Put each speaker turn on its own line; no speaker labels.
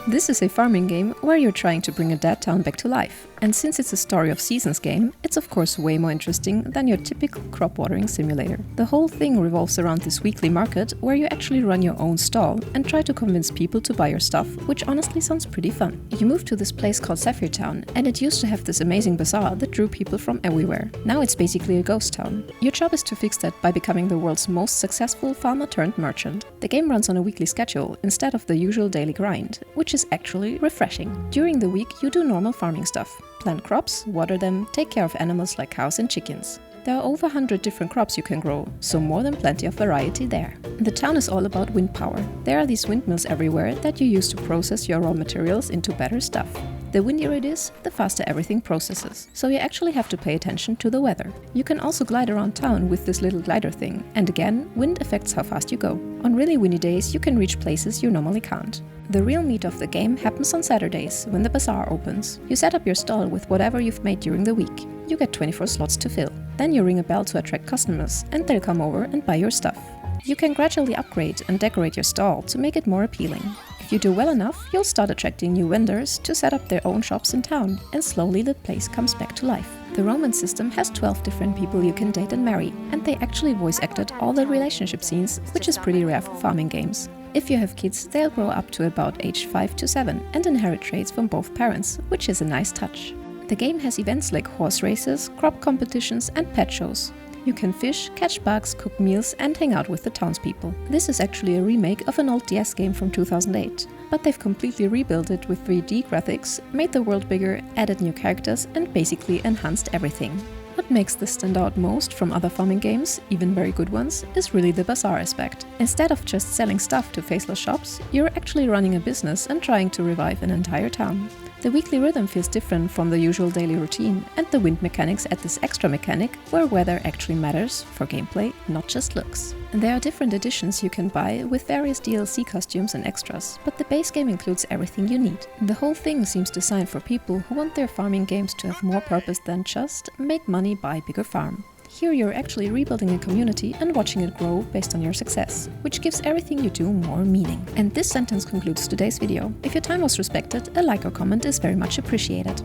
This is a farming game where you're trying to bring a dead town back to life. And since it's a story of seasons game, it's of course way more interesting than your typical crop watering simulator. The whole thing revolves around this weekly market where you actually run your own stall and try to convince people to buy your stuff, which honestly sounds pretty fun. You move to this place called Zephyr Town, and it used to have this amazing bazaar that drew people from everywhere. Now it's basically a ghost town. Your job is to fix that by becoming the world's most successful farmer turned merchant. The game runs on a weekly schedule instead of the usual daily grind, which is actually refreshing. During the week you do normal farming stuff. Plant crops, water them, take care of animals like cows and chickens. There are over 100 different crops you can grow, so more than plenty of variety there. The town is all about wind power. There are these windmills everywhere that you use to process your raw materials into better stuff. The windier it is, the faster everything processes, so you actually have to pay attention to the weather. You can also glide around town with this little glider thing, and again, wind affects how fast you go. On really windy days, you can reach places you normally can't. The real meat of the game happens on Saturdays, when the bazaar opens. You set up your stall with whatever you've made during the week. You get 24 slots to fill. Then you ring a bell to attract customers, and they'll come over and buy your stuff. You can gradually upgrade and decorate your stall to make it more appealing. If you do well enough, you'll start attracting new vendors to set up their own shops in town, and slowly the place comes back to life. The romance system has 12 different people you can date and marry, and they actually voice acted all the relationship scenes, which is pretty rare for farming games. If you have kids, they'll grow up to about age 5 to 7 and inherit traits from both parents, which is a nice touch. The game has events like horse races, crop competitions and pet shows. You can fish, catch bugs, cook meals and hang out with the townspeople. This is actually a remake of an old DS game from 2008, but they've completely rebuilt it with 3D graphics, made the world bigger, added new characters and basically enhanced everything. What makes this stand out most from other farming games, even very good ones, is really the bazaar aspect. Instead of just selling stuff to faceless shops, you're actually running a business and trying to revive an entire town. The weekly rhythm feels different from the usual daily routine, and the wind mechanics add this extra mechanic where weather actually matters for gameplay, not just looks. And there are different editions you can buy with various DLC costumes and extras, but the base game includes everything you need. The whole thing seems designed for people who want their farming games to have more purpose than just make money, buy bigger farm. Here you're actually rebuilding a community and watching it grow based on your success, which gives everything you do more meaning. And this sentence concludes today's video. If your time was respected, a like or comment is very much appreciated.